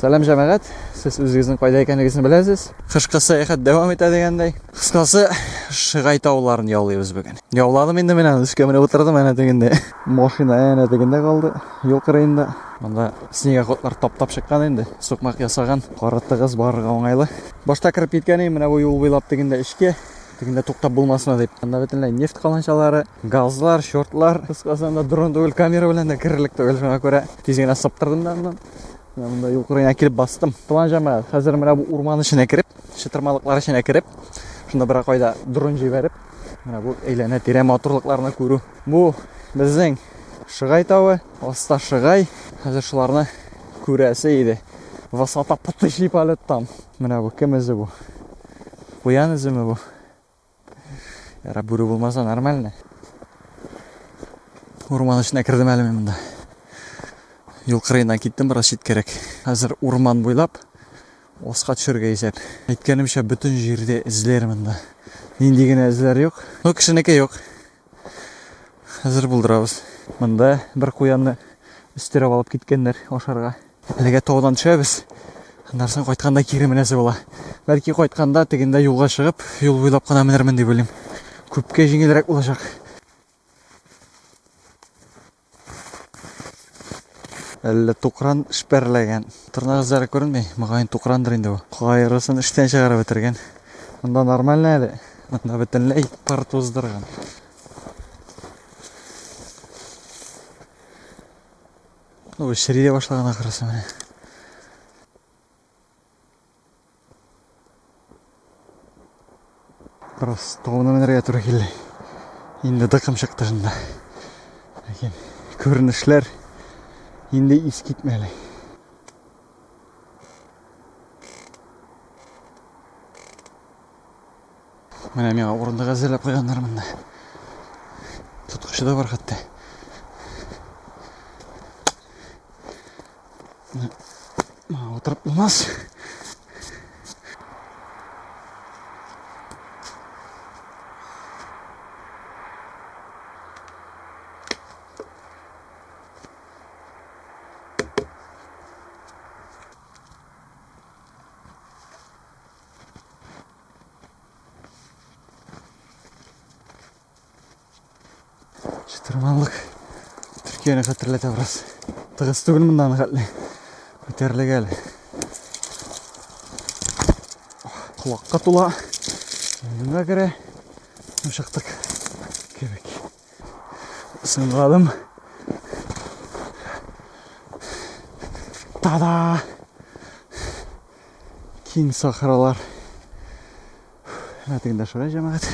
Салам жамағат, сіз өзіңіздің қайда екендігін білесіз. Қышқы саяхат давам етеді дегендей. Қысқасы Шығай тауларын яулаймыз бүгін. Яуладым енді мен үске міне отырдым әне дегенде. Машина әне дегенде қалды. Жол қырайында. Мында снег охотлар таптап шыққан енді. Соқмақ ясаған. Қаратты қыз барыға оңайлы. Башта кіріп кеткен мына бұл жол бойлап дегенде ішке. Дегенде тоқтап болмасына деп. Мында бітінлей нефт қаланшалары, газлар, шортлар. Қысқасында дрон түгіл, камера білен де кірілік түгіл. Шоңа көре тезген асаптырдым да мұндан. Мында жол қырайына келіп бастым. Тұлан жамағат, қазір мына бұл урман ішіне кіріп, шытырмалықлар ішіне кіріп, шында бірақ қойда дрон жіберіп, мына бұл әйләне тере моторлықларына көру. Бұл біздің Шығай тауы, оста Шығай. Қазір шыларына көрәсі еді. Высота пұтыши полеттан. Мына бұл кім ізі бұл? Қоян ізі ме бұл? Яра бүрі болмаса нормально. Урман ішіне кірдім әліме мұнда. Жол қырайынан кеттім, біраз шет керек. Қазір урман бойлап, осқа түшірге есеп. Айткенімше бүтін жерде ізлер мұнда. Ендеген ізлер жоқ. Но кішінеке жоқ. Қазір бұлдырабыз. Мұнда бір қоянны үстеріп алып кеткендер ошарға. Әліге тоғдан түшебіз. Андарсын қойтқанда кеременесі бола. Бәлки қойтқанда тегінде жолға шығып, жол бойлап қана мінермін деп ойлаймын. Көпке жеңілірек болашақ. Әлі тұқыран ішперлеген. Тұрна қыздары көрінбей, мағайын тұқырандыр енді бұл. Қайырысын іштен шығарып бітірген. Мұнда нормально әлі. Мұнда бітінлей пар тоздырған. Бұл шіриде башлаған ақырысы міне. Біраз тоғыны мінерге тұры келді. Енді дықым шықты жында. Көрінішілер енді ес кетмелі. Міне меға орындыға әзірлеп қойғандар мұнда. Тұтқышы да бар қатты. Отырып болмас. Шытырмалық Түркияны қатырлата біраз. Тығыз түгіл мұндан қатлы. Көтерлік әлі. Құлаққа тұла. Үйінға кірі. Ұшықтық. Кебек. Сыңғадым. Тада! Кең сақыралар. Әтігінде Шығай жамағат.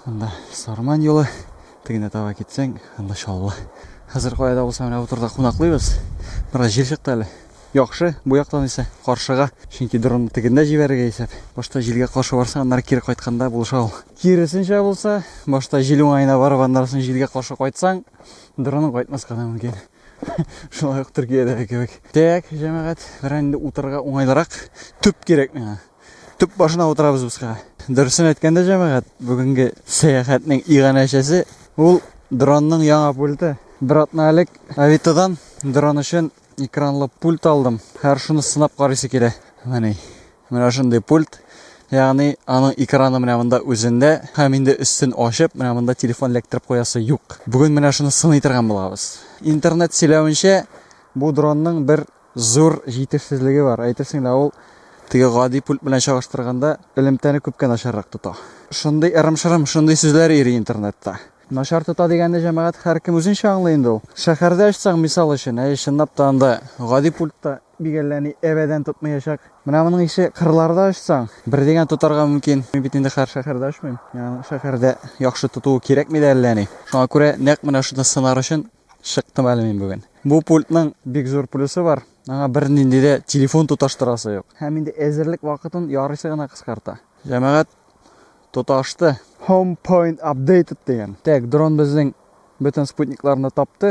Мұнда Сарман жолы. Тегінде таба кетсең, анда шаллы. Қазір қойда болса мына отырда қонақлıyбыз. Біраз жер шықты әлі. Яқшы, бұл яқтан есе қаршыға. Шынки дұрынды тегінде жіберге есеп. Башта желге қаршы барса, андар кері қайтқанда бұл шал. Керісінше болса, башта жел оңайына барып, андарсын желге қаршы қайтсаң, дұрының қайтмас қана мүмкін. Шылай Түркияда кебек. Тек, жамағат, бір әнді отырға оңайлырақ түп керек мені. Түп башына отырабыз бұсқа. Дұрысын әткенде жамағат, бүгінгі саяхатның иған әшесі ол дронның яңа пульті. Біратналық Авитодан дрон үшін экранлы пульт алдым. Қаршыны сынап қарысы келе. Мына шындай пульт. Яғни аның экраны мында өзінде, хаминде үстін ашып, мында телефон лектеріп қоясы юк. Бүгін мына шыны сынайтырған болабыз. Интернет селеуінше бұл дронның бір зор жетішсізлігі бар. Айтырсың да ол тіге ғади пульт білен шағыштырғанда ілімтәні көпке нашаррақ тұта. Шындай әрім-шырым, шындай сөзлер ері интернетта. Нашар тұта дегенде жамағат әркім өзін шаңлайынды ол. Шәкәрді ашсаң мисал үшін, шындап тағында ғади пультта бігелләні әбәден тұтмай ашақ. Мұның іші қырларда ашсаң, бір деген тұтарға мүмкін. Мен бетінде қар шәкәрді ашмайым. Шәкәрді яқшы тұтуы керек меді әлләні. Шоңа көре нәқ мұна шыда сынар үшін шықтым әлімен бүгін. Бұл пультның бек зор плюсы бар. Аңа бірінде де телефон тұташтырасы жоқ. Әмінде әзірлік вақытын ярысы ғана қысқарта. Жамағат тұташты. Home point updated деген. Тек дрон біздің бүтін спутникларында тапты.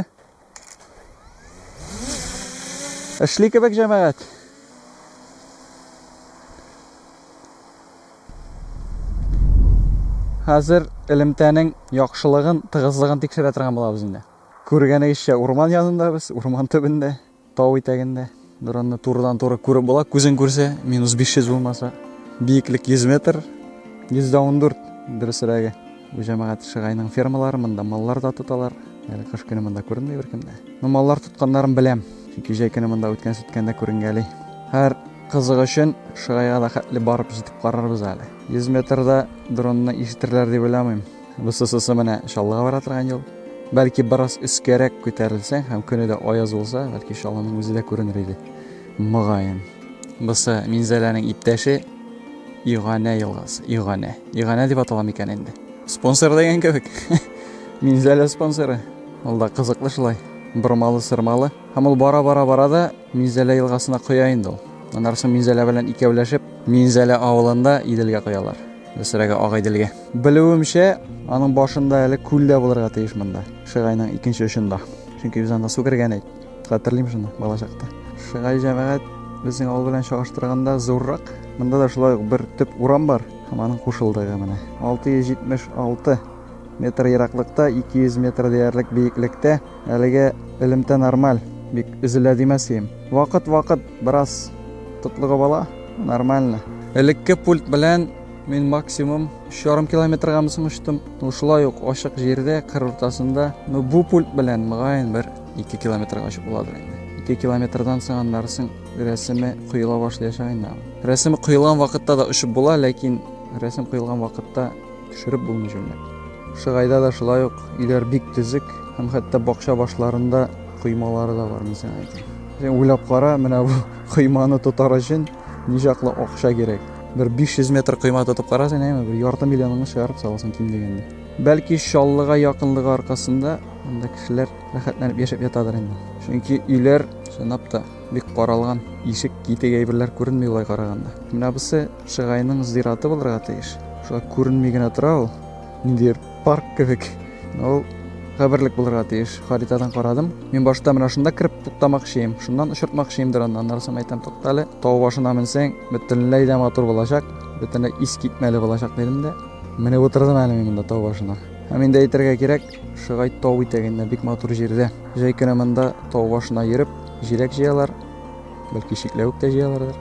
Ішлі кебек жамағат. Қазір ілімтәнің яқшылығын, тығызлығын тексере тұрған бола біздінде. Көргені іші урман янында біз, урман төбінде, тау етегінде. Дуранны турыдан туры күреп була. Күзең күрсә, -500 булмаса, бийиклек 100 метр, 114 дөресрәге. Бу җәмәгать Шыгайның фермалары, монда маллар да тоталар. Әле кыш көне монда күренмәй беркемдә. Маллар тотканнарын беләм. Чөнки җәй көне монда үткәндә күренгәли. Һәр кызык өчен Шыгайга да хәтле барып җитеп карарбыз әле. 100 метрда дронны ишетерләр дип уйламыйм. БСС менә Шаллыга бара торган ел. Бәлки бераз өскәрәк күтәрелсә һәм көне дә аяз булса, бәлки Шаллының үзе дә күренер иде. Мөгаен. Бусы Минзәләнең иптәше Игана елгасы. Игана дип атала микән инде. Спонсор дигән кебек. Минзәлә спонсоры. Ул да кызыклы шулай. Бормалы сырмалы. Һәм ул бара да Минзәлә елгасына коя инде ул. Аннан Минзәлә белән икәүләшеп, Минзәлә авылында Иделгә коялар. Бесрәгә Агайдилгә. Белүемчә, аның башында әле күл дә булырга тиеш монда. Шыгайның икенче очында. Чөнки без анда су кергән идек. Хәтерлим шуны балачакта. Шыгай җәмәгать безнең авыл белән чагыштырганда зуррак. Монда да шулай бер төп урам бар. Һәм аның кушылдыгы менә. 676 метр ераклыкта, 200 метр диярлек биеклектә. Әлегә элемтә нормаль. Бик үзелә димәсем. Вакыт бераз тотлыгы бала. Нормально. Элекке пульт белән мен максимум 3,5 километрга мөштем. Шулай ук ачык җирдә, кыр уртасында, бу пульт белән мөгаен бер 2 километрга очып буладыр инде. 2 километрдан соң аннарсын рәсеме куела башлаячак инде. Рәсеме куелган вакытта да очып була, ләкин рәсем куелган вакытта төшереп булмый җүнләп. Шыгайда да шулай ук иләр бик төзек, һәм хәтта бакча башларында куймалары да бар, мисән әйтим. Сен уйлап кара, менә бу куйманы тотар өчен ничаклы акча кирәк. Бер 500 метр куйма тотып карасың, әйме, бер ярты миллионны чыгарып саласың ким дигәндә. Бәлки Шаллыга якынлыгы аркасында анда кешеләр рәхәтләнеп яшәп ятадыр инде. Чөнки үйләр чынлап та бик каралган, ишек китеге әйберләр күренми улай караганда. Менә бусы Шыгайның зираты булырга тиеш. Шулай күренми генә тора ул. Ниндидер парк кебек. Ул хәбәрлек булырга тиеш. Харитадан карадым. Мин башта менә шунда кирип туктамакчыйм. Шуннан очыртмакчыймдыр аннан. Нарсым әйтәм, туктале. Тау башына менсәң, бөтенләй дә матур булачак. Бөтенләй ис китмәле булачак дидем дә. Менә утырдым әле мин монда тау башына. Һәм инде әйтергә кирәк, Шыгай тау итәгендә бик матур җирдә. Җәй көне монда тау башына йөреп, җиләк җыялар. Бәлки шикләвек тә җыялардыр.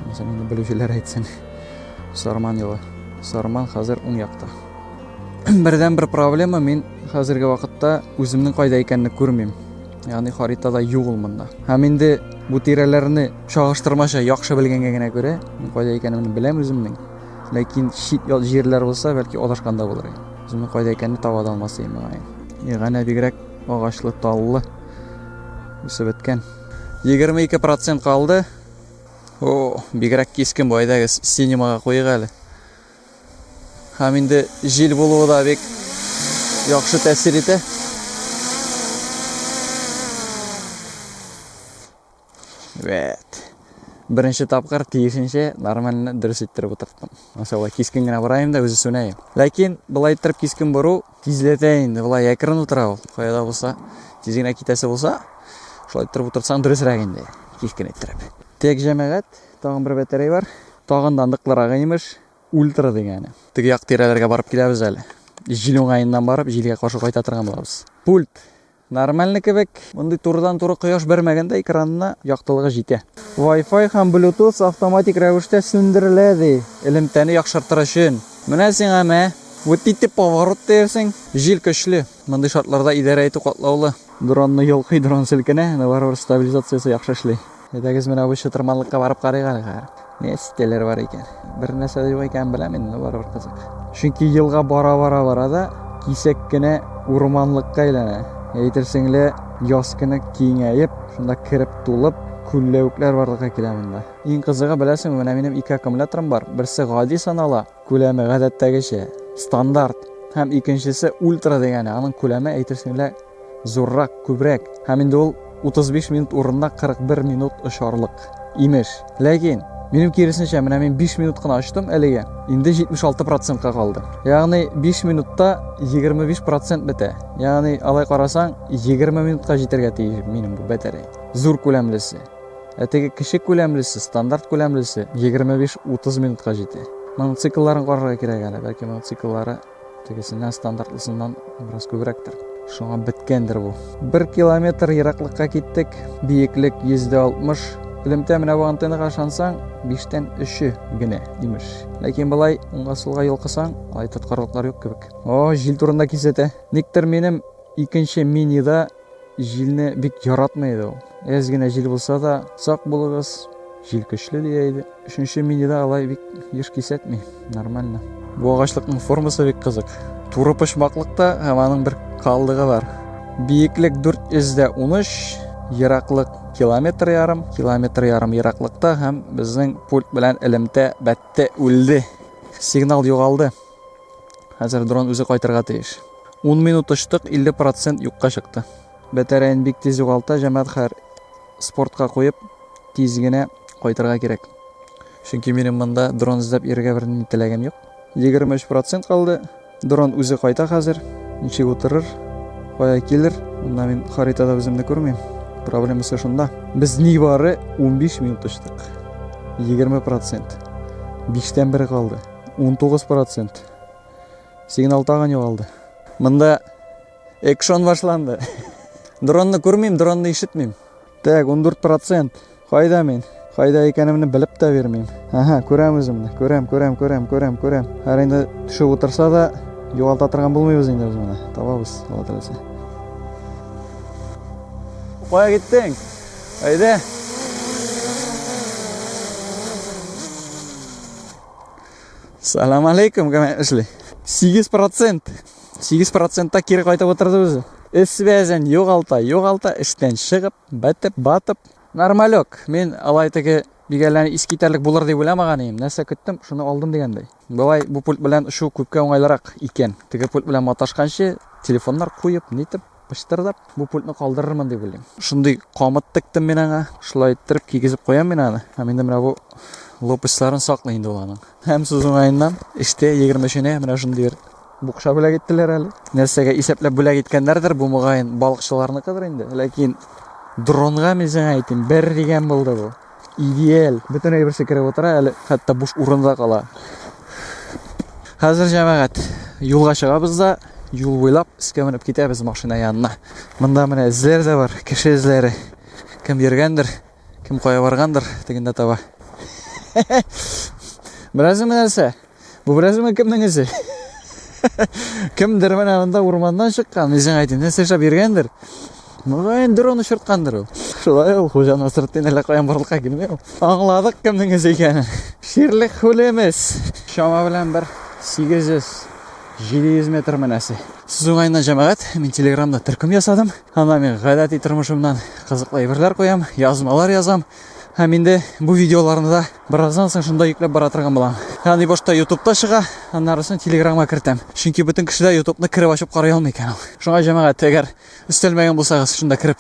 Мәсәлән, инде белүчеләр әйтсен. Сарман юлы. Сарман хәзер уң якта. Бердән бер проблема, мин хәзерге вакытта үземнең кайда икәнне күрмим. Ягъни харитада юк ул монда. Һәм инде бу тирәләрне чагыштырмача яхшы белгәнгә генә күрә, мин кайда икәнне беләм үземнең. Ләкин шит җирләр булса, бәлки адашканда булыр. Үземнең кайда икәнне таба да алмасым. Ягъни бигрәк агачлы, таллы үсеп беткән. 22% калды. Бигрәк кискен байдагы синемага куйык әле. Һәм инде җил булуы да бик яхшы тәэсир итә. Беренче тапкыр тиешенчә нормаль дөрес иттереп утырттым. Мәсәлән, кискен генә барайым да үзе сүнәйем. Ләкин былай иттереп кискен бару тизләтә инде. Былай әкрен утыра ул. Кайда булса, тиз генә китәсе булса, шулай иттереп утырсаң дөресрәк инде. Кискен иттереп. Тек җәмәгать, тагын бер батарея бар. Тагын да ныклырак имеш. Ультра дигәне. Теге як тирәләргә барып киләбез әле. Җил уңаеннан барып, җилгә каршы кайта торган булабыз. Пульт нормальный кебек. Мондый турыдан-туры кояш бермәгәндә экранына яктылыгы җитә. Wi-Fi һәм Bluetooth автоматик рәвештә сүндерелә ди. Элемтәне яхшыртыр өчен. Менә сиңа мә. Вот итеп поворот дерсең. Җил көчле. Мондый шартларда идарә итү катлаулы. Дронны йолкый, дрон селкенә, барыбер стабилизациясе яхшы эшли. Әйдәгез менә бу чытырманлыкка барып карыйк әле. Не ситәләр бар икән. Бер нәрсә юк икән беләм инде, барыбер кызык. Чөнки елга бара да кисәк кенә урманлыкка әйләнә. Әйтерсеңле яз көне киңәеп, шунда кирип тулып, күлләвекләр барлыкка килә монда. Иң кызыгы беләсең, менә минем 2 аккумуляторым бар. Берсе гади санала, күләме гадәттәгечә, стандарт. Һәм икенчесе ультра дигәне, аның күләме әйтерсеңле зуррак, күбрәк. Һәм инде ул 35 минут урынына 41 минут ошарлык. Имеш. Ләкин минем киресенчә, менә мин 5 минут кына ачтым әлегә. Инде 76%ка калды. Ягъни 5 минутта 25% бетә. Ягъни алай карасаң 20 минутка җитәргә тиеш минем бу батарея. Зур күләмлесе. Теге кече күләмлесе, стандарт күләмлесе 25-30 минутка җитә. Моның циклларын карарга кирәк әле. Бәлки моның цикллары тегесеннән стандартлысыннан бераз күбрәктер. Шуңа беткәндер бу. 1 километр ераклыкка киттек. Биеклек 160, Илемтә менә бу антеннага ышансаң, 5тән 3 генә имеш. Ләкин болай уңга-сулга йолкысаң, алай тоткарлыклар юк кебек. О, җил турында кисәтә. Никтер минем икенче минида җилне бик яратмайды ул. Әз генә җил булса да, сак булыгыз. Җил көчле дияйди. 3нче минида алай бик еш кисәтми. Нормально. Бу агачлыкның формасы бик кызык. Туры почмаклыкта һәм аның бер калдыгы бар. Биеклек 413, ераклык километр ярым ераклыкта һәм безнең пульт белән элемтә бәттә үлде. Сигнал югалды. Хәзер дрон үзе кайтырга тиеш. 10 минут очтык, 50% юкка чыкты. Бәтәрәен бик тиз югалта, җәмәгать һәр спортка куеп, тиз генә кайтырга кирәк. Чөнки минем монда дрон эзләп йөрергә бер ни теләгем юк. 23% калды. Дрон үзе кайта хәзер. Ничек утырыр? Кая килер? Монда мин харитада үземне күрмим. Проблемасы шунда. Без нибары 15 минут очтык. 20%. 5тән 1 калды. 19%. Сигнал тагын югалды. Монда экшон башланды. Дронны күрмим, дронны ишетмим. Так, 14%. Кайда мин? Кайда икәнемне белеп тә бермим. Аха, күрәм үземне. Күрәм. Һәр инде төшеп утырса да, югалта торган булмыйбыз инде без моны. Табабыз, Алла теләсә. Кая киттең? Әйдә. Салам алейкум, кем эшли? 8%. 8%-та кире кайтып утырды үзе. Связен югалта, эштән чыгып, батып. Нормалек. Мен алай теге бигәләне искитәрлек булыр дип уйламаган идем. Нәрсә көттем, шуны алдым дигәндәй. Болай бу пульт белән шу күпкә уңайлырак икән. Теге пульт белән маташканчы, телефоннар куеп, нитеп, пыштырдап, бу пультны калдырырмын дип уйлыйм. Шундый камыт тиктем мен аңа, шулай иттереп кигезеп куям мен аны. Һәм инде менә бу лопасларын саклый инде ул аның. Һәм сүз уңаеннан эштә 23-нә менә шундый букша бүләк иттеләр әле. Нәрсәгә исәпләп бүләк иткәннәрдер, бу мөгаен балыкчыларныкыдыр инде. Ләкин дронга мен сиңа әйтим, бер дигән булды бу. Идеал. Бөтен әйберсе кереп утыра, әле хәтта буш урында кала. Хәзер җәмәгать, юлга чыгабыз да, юл буйлап искә менеп китәбез машина янына. Монда менә эзләр дә бар, кеше эзләре. Кем йөргәндер, кем кая баргандыр, тегендә таба. Беразмы нәрсә? Бу беразмы кемнең изе? Кемдер менә монда урманнан чыккан, мен сиңа әйтим, нәрсә эшләп йөргәндер. Мөгаен дрон очырткандыр ул. Шулай ул Хуҗа Насретдин әле каян барлыкка килмәй ул. Аңладык кемнең изе икәнен. Ширлек хулемес. Шама белән бер 800-700 метр менәсе. Сез уңайыннан җәмәгать, мин Телеграмда төркем ясадым. Анда мин гадәти тормышымнан кызыклы әйберләр куям, язмалар язам. Һәм инде бу видеоларны да бераздан соң шунда йөкләп бара торган булам. Ягъни башта YouTube'та чыга, аннарысын Telegramга кертәм. Чөнки бөтен кешеләр YouTube'ны кире ачып карый алмый икән ул. Шуңа җәмәгать, әгәр өстәлмәгән булсагыз, шунда кирип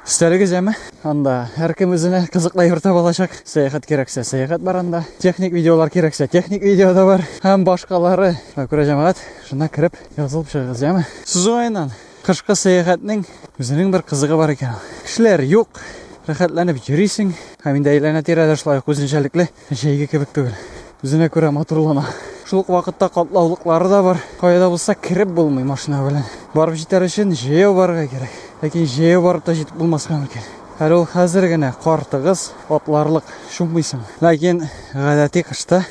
өстәлегез әме. Анда һәркем үзенә кызыклы әйбер таба алачак. Сәяхәт кирәксә, сәяхәт бар анда. Техник видеолар кирәксә, техник видео да бар. Һәм башкалары. Күрә җәмәгать, шунда кирип язылып чыгыгыз, әме. Сүзуайнан кышкы сәяхәтнең үзенең бер кызыгы бар икән. Кешеләр юк. Рәхәтләнеп йөрисең, һәм инде әйләнә-тирәдә шулай үзенчәлекле җәйге кебек түгел. Үзенә күрә матурлана. Шул ук вакытта катлаулыклары да бар. Кайда булса кирип булмый машина белән. Барып җитәр өчен җәяү барырга кирәк. Ләкин җәяү барып та җитеп булмаска мөмкин. Әле ул хәзер генә кар тыгыз, атларлык шумыйсың. Ләкин гадәти кышта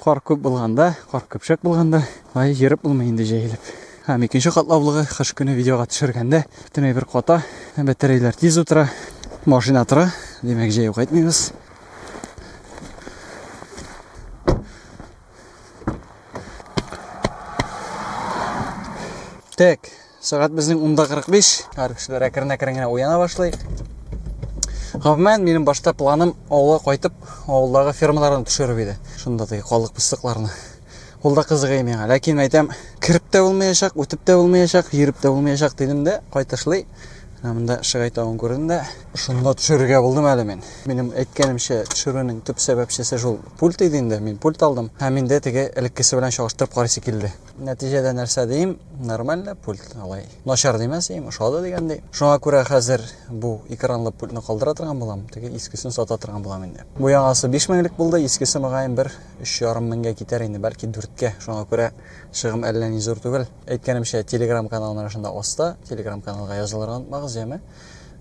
кар күп булганда, кар көпшәк булганда, ай йөреп булмый инде җәелеп. Һәм икенче катлаулыгы кыш көне видеога төшергәндә, бөтенләй бер ката, бәтәрейләр тиз утыра. Машина тора, демәк җәяү кайтмыйбыз. Так, сәгать безнең 10:45. Һәр кешеләр әкрен-әкрен генә уяна башлый. Гомумән, минем башта планым авылга кайтып, авылдагы фермаларны төшереп иде. Шунда теге калык пыстыкларны. Ул да кызыгый миңа. Ләкин әйтәм, кирип тә булмаячак, үтеп тә булмаячак, йөреп тә булмаячак дидем дә, кайтышлый. Монда Шыгай тауын күрдем, шунда төшерергә булдым әле мин. Минем әйткәнемчә, төшерүнең төп сәбәпчесе шул пульт иде инде. Мин пульт алдым. Һәм инде теге элеккесе белән чагыштырып карыйсы килде. Нәтиҗәдә нәрсә дим? Нормально пульт алай. Начар димәс идем, ошады дигәндәй. Шуңа күрә хәзер бу экранлы пультны калдыра торган булам. Теге искесен сата торган булам инде. Бу яңасы 5000 булды, искесе мөгаен 1,5 меңгә китәр инде, бәлки 4-кә. Шуңа күрә чыгым әллә ни зур түгел. Әйткәнемчә, Telegram каналына шунда оста, Telegram каналга язылырга унытмагыз, яме.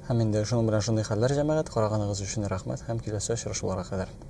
Һәм инде шуның белән шундый хәлләр җәмәгать караганыгыз өчен рәхмәт һәм киләсе очрашуларга кадәр.